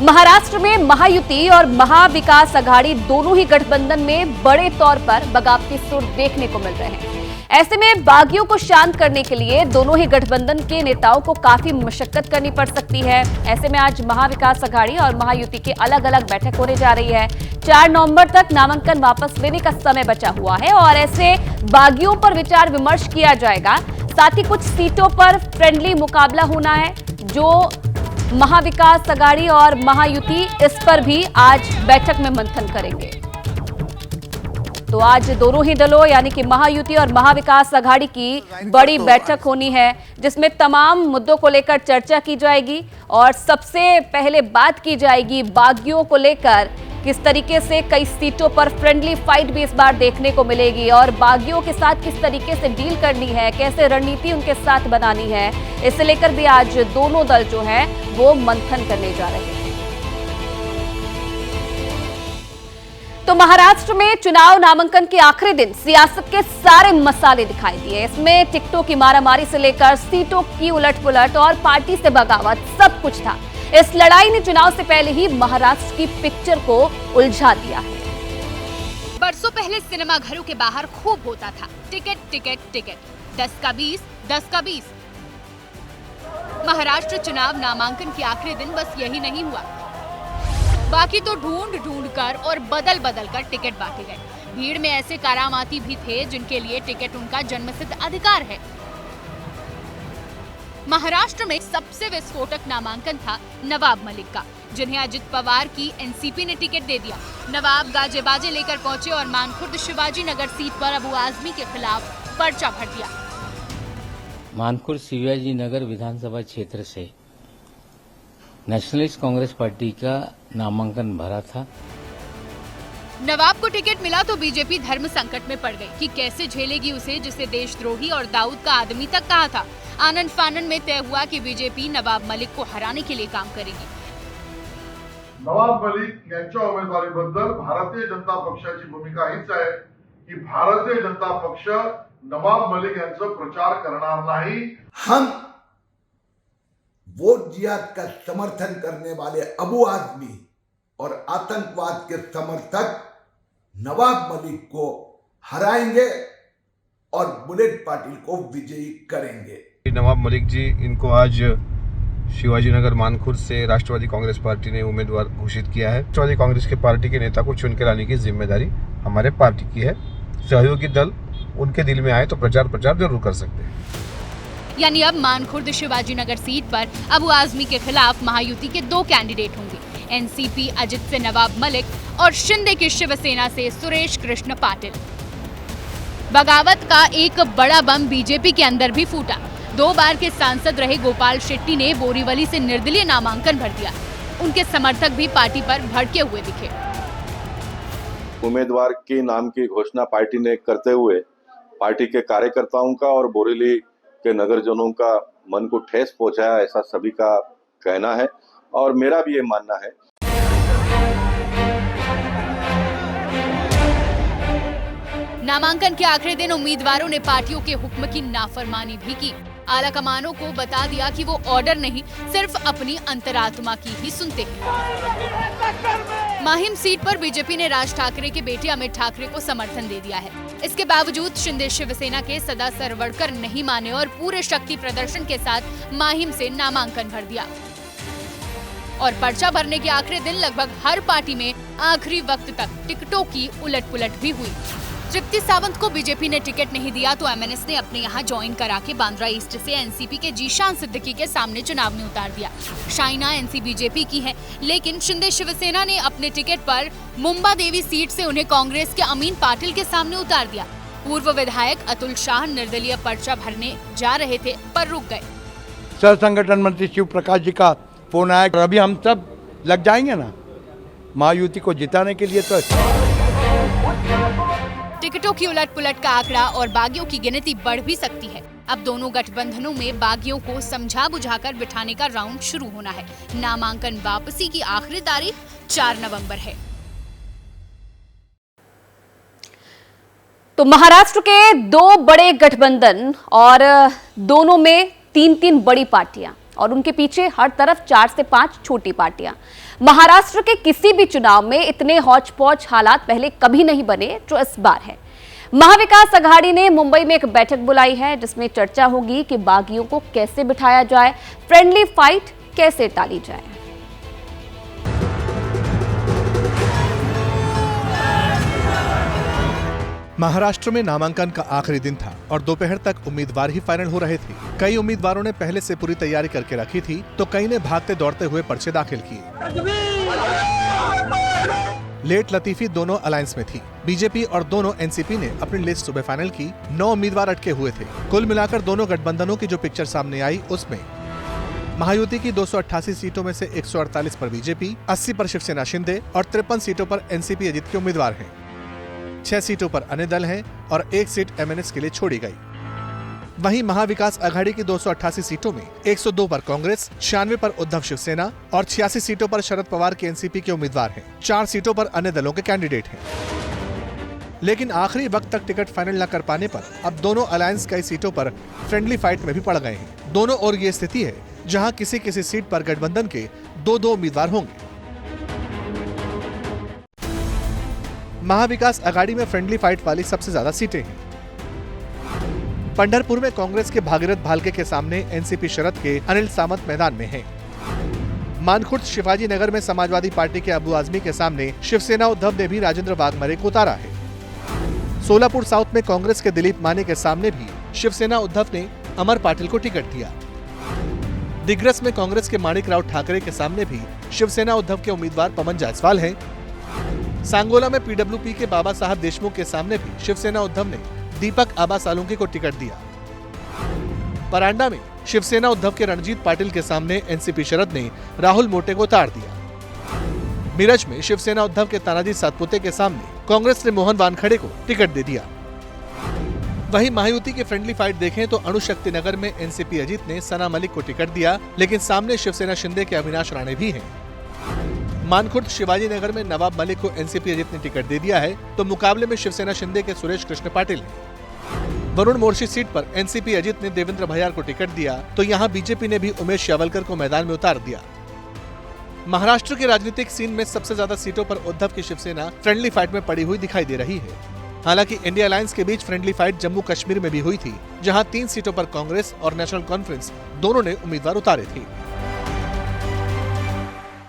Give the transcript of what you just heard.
महाराष्ट्र में महायुति और महाविकास आघाड़ी दोनों ही गठबंधन में बड़े तौर पर बगावती सुर देखने को मिल रहे हैं। ऐसे में बागियों को शांत करने के लिए दोनों ही गठबंधन के नेताओं को काफी मशक्कत करनी पड़ सकती है। ऐसे में आज महाविकास आघाड़ी और महायुति की अलग अलग बैठक होने जा रही है। 4 नवंबर तक नामांकन वापस लेने का समय बचा हुआ है और ऐसे बागियों पर विचार विमर्श किया जाएगा। साथ ही कुछ सीटों पर फ्रेंडली मुकाबला होना है। जो महाविकास आघाड़ी और महायुति इस पर भी आज बैठक में मंथन करेंगे। तो आज दोनों ही दलों यानी कि महायुति और महाविकास आघाड़ी की बड़ी बैठक होनी है, जिसमें तमाम मुद्दों को लेकर चर्चा की जाएगी और सबसे पहले बात की जाएगी बागियों को लेकर। किस तरीके से कई सीटों पर फ्रेंडली फाइट भी इस बार देखने को मिलेगी और बागियों के साथ किस तरीके से डील करनी है, कैसे रणनीति उनके साथ बनानी है, इसे लेकर भी आज दोनों दल जो है वो मंथन करने जा रहे हैं। तो महाराष्ट्र में चुनाव नामांकन के आखिरी दिन सियासत के सारे मसाले दिखाई दिए। इसमें टिकटों की मारामारी से लेकर सीटों की उलट-पुलट और पार्टी से बगावत सब कुछ था। इस लड़ाई ने चुनाव से पहले ही महाराष्ट्र की पिक्चर को उलझा दिया है। बरसों पहले सिनेमा घरों के बाहर खूब होता था टिकट टिकट टिकट, 10 का 20, 10 का 20। महाराष्ट्र चुनाव नामांकन के आखिरी दिन बस यही नहीं हुआ, बाकी तो ढूंढ ढूंढ कर और बदल बदल कर टिकट बांटे गए। भीड़ में ऐसे करामाती भी थे जिनके लिए टिकट उनका जन्मसिद्ध अधिकार है। महाराष्ट्र में सबसे विस्फोटक नामांकन था नवाब मलिक का, जिन्हें अजित पवार की एनसीपी ने टिकट दे दिया। नवाब गाजे बाजे लेकर पहुंचे और मानखुर्द शिवाजी नगर सीट पर अबू आजमी के खिलाफ पर्चा भर दिया। मानखुर्द शिवाजी नगर विधानसभा क्षेत्र से नेशनलिस्ट कांग्रेस पार्टी का नामांकन भरा था। नवाब को टिकट मिला तो बीजेपी धर्म संकट में पड़ गई कि कैसे झेलेगी उसे, जिसे देशद्रोही और दाऊद का आदमी तक कहा था। आनंद फानन में तय हुआ कि बीजेपी नवाब मलिक को हराने के लिए काम करेगी। नवाब मलिक यांच्या उमेदवारीबद्दल भारतीय जनता पक्षाची भूमिका हीच आहे की भारतीय जनता पक्ष नवाब मलिक यांचा प्रचार करणार नाही। हम वोट जिहाद का समर्थन करने वाले अबू आजमी और आतंकवाद के समर्थक नवाब मलिक को हराएंगे और बुलेट पाटिल को विजयी करेंगे। नवाब मलिक जी, इनको आज शिवाजीनगर मानखुर्द से राष्ट्रवादी कांग्रेस पार्टी ने उम्मीदवार घोषित किया है। राष्ट्रवादी कांग्रेस के पार्टी के नेता को चुन के लाने की जिम्मेदारी हमारे पार्टी की है। सहयोगी दल उनके दिल में आए तो प्रचार जरूर कर सकते हैं। यानी अब मानखुर्द शिवाजीनगर सीट पर अबू आजमी के खिलाफ महायुति के 2 कैंडिडेट होंगे। एनसीपी अजित से नवाब मलिक और शिंदे की शिवसेना से सुरेश कृष्ण पाटिल। बगावत का एक बड़ा बम बीजेपी के अंदर भी फूटा। 2 बार के सांसद रहे गोपाल शेट्टी ने बोरीवली से निर्दलीय नामांकन भर दिया। उनके समर्थक भी पार्टी पर भड़के हुए दिखे। उम्मीदवार के नाम की घोषणा पार्टी ने करते हुए पार्टी के कार्यकर्ताओं का और बोरीवली के नगरजनों का मन को ठेस पहुंचाया, ऐसा सभी का कहना है और मेरा भी ये मानना है। नामांकन के आखिरी दिन उम्मीदवारों ने पार्टियों के हुक्म की नाफरमानी भी की। आला कमानों को बता दिया कि वो ऑर्डर नहीं, सिर्फ अपनी अंतरात्मा की ही सुनते हैं। माहिम सीट पर बीजेपी ने राज ठाकरे के बेटे अमित ठाकरे को समर्थन दे दिया है। इसके बावजूद शिंदे शिवसेना के सदा सरवड़कर नहीं माने और पूरे शक्ति प्रदर्शन के साथ माहिम से नामांकन भर दिया। और पर्चा भरने के आखिरी दिन लगभग हर पार्टी में आखिरी वक्त तक टिकटों की उलट-पुलट भी हुई। तृप्ति सावंत को बीजेपी ने टिकट नहीं दिया तो एमएनएस ने अपने यहाँ ज्वाइन करा के बांद्रा ईस्ट से एनसीपी के जीशान सिद्दीकी के सामने चुनाव में उतार दिया। शाइना एनसी बीजेपी की है, लेकिन शिंदे शिवसेना ने अपने टिकट पर मुंबा देवी सीट से उन्हें कांग्रेस के अमीन पाटिल के सामने उतार दिया। पूर्व विधायक अतुल शाह निर्दलीय पर्चा भरने जा रहे थे पर रुक गए। सह संगठन मंत्री शिव प्रकाश जी का फोन आया, अभी हम सब लग जाएंगे ना महायुति को जिताने के लिए। तो टिकटों की उलट-पुलट का आंकड़ा और बागियों की गिनती बढ़ भी सकती है। अब दोनों गठबंधनों में बागियों को समझा बुझाकर बिठाने का राउंड शुरू होना है। नामांकन वापसी की आखिरी तारीख 4 नवंबर है। तो महाराष्ट्र के 2 बड़े गठबंधन और दोनों में 3-3 बड़ी पार्टियां। और उनके पीछे हर तरफ 4 से 5 छोटी पार्टियां। महाराष्ट्र के किसी भी चुनाव में इतने हौच-पौच हालात पहले कभी नहीं बने जो इस बार है। महाविकास अघाड़ी ने मुंबई में एक बैठक बुलाई है जिसमें चर्चा होगी कि बागियों को कैसे बिठाया जाए, फ्रेंडली फाइट कैसे टाली जाए। महाराष्ट्र में नामांकन का आखिरी दिन था और दोपहर तक उम्मीदवार ही फाइनल हो रहे थे। कई उम्मीदवारों ने पहले से पूरी तैयारी करके रखी थी तो कई ने भागते दौड़ते हुए पर्चे दाखिल किए। लेट लतीफी दोनों अलायंस में थी। बीजेपी और दोनों एनसीपी ने अपनी लिस्ट सुबह फाइनल की। 9 उम्मीदवार अटके हुए थे। कुल मिलाकर दोनों गठबंधनों की जो पिक्चर सामने आई उसमें महायुति की 288 सीटों में से 148 पर बीजेपी, 80 पर शिवसेना शिंदे और 53 सीटों पर एनसीपी अजित के उम्मीदवार हैं। 6 सीटों पर अन्य दल हैं और 1 सीट एमएनएस के लिए छोड़ी गई। वहीं महाविकास अघाड़ी की 288 सीटों में 102 पर कांग्रेस, 96 पर उद्धव शिवसेना और 86 सीटों पर शरद पवार के एनसीपी के उम्मीदवार हैं। 4 सीटों पर अन्य दलों के कैंडिडेट हैं। लेकिन आखिरी वक्त तक टिकट फाइनल न कर पाने पर अब दोनों अलायंस कई सीटों पर फ्रेंडली फाइट में भी पड़ गए हैं। दोनों ओर ये स्थिति है जहां किसी किसी सीट पर गठबंधन के 2-2 उम्मीदवार होंगे। महाविकास अघाड़ी में फ्रेंडली फाइट वाली सबसे ज्यादा सीटें हैं। पंढरपुर में कांग्रेस के भागीरथ भालके के सामने एनसीपी शरद के अनिल सामंत मैदान में हैं। मानखुर्द शिवाजी नगर में समाजवादी पार्टी के अबू आजमी के सामने शिवसेना उद्धव ने भी राजेंद्र वाघमारे को उतारा है। सोलापुर साउथ में कांग्रेस के दिलीप माने के सामने भी शिवसेना उद्धव ने अमर पाटिल को टिकट दिया। दिग्रस में कांग्रेस के माणिकराव ठाकरे के सामने भी शिवसेना उद्धव के उम्मीदवार पवन जायसवाल हैं। सांगोला में पीडब्ल्यूपी के बाबा साहब देशमुख के सामने भी शिवसेना उद्धव ने दीपक आबा सालुंकी को टिकट दिया। परांडा में शिवसेना उद्धव के रणजीत पाटिल के सामने एनसीपी शरद ने राहुल मोटे को उतार दिया। मिरज में शिवसेना उद्धव के तानाजी सातपुते के सामने कांग्रेस ने मोहन वानखेड़े को टिकट दे दिया। वहीं महायुति की फ्रेंडली फाइट देखें तो अणुशक्ति नगर में एनसीपी अजित ने सना मलिक को टिकट दिया, लेकिन सामने शिवसेना शिंदे के अविनाश राणे भी हैं। मानखुर्द शिवाजी नगर में नवाब मलिक को एनसीपी अजित ने टिकट दे दिया है तो मुकाबले में शिवसेना शिंदे के सुरेश कृष्ण पाटिल हैं। वरुण मोर्शी सीट पर एनसीपी अजित ने देवेंद्र भैयार को टिकट दिया तो यहां बीजेपी ने भी उमेश यावलकर को मैदान में उतार दिया। महाराष्ट्र के राजनीतिक सीन में सबसे ज्यादा सीटों पर उद्धव की शिवसेना फ्रेंडली फाइट में पड़ी हुई दिखाई दे रही है। हालांकि इंडिया अलायंस के बीच फ्रेंडली फाइट जम्मू कश्मीर में भी हुई थी, जहां 3 सीटों पर कांग्रेस और नेशनल कॉन्फ्रेंस दोनों ने उम्मीदवार उतारे थे।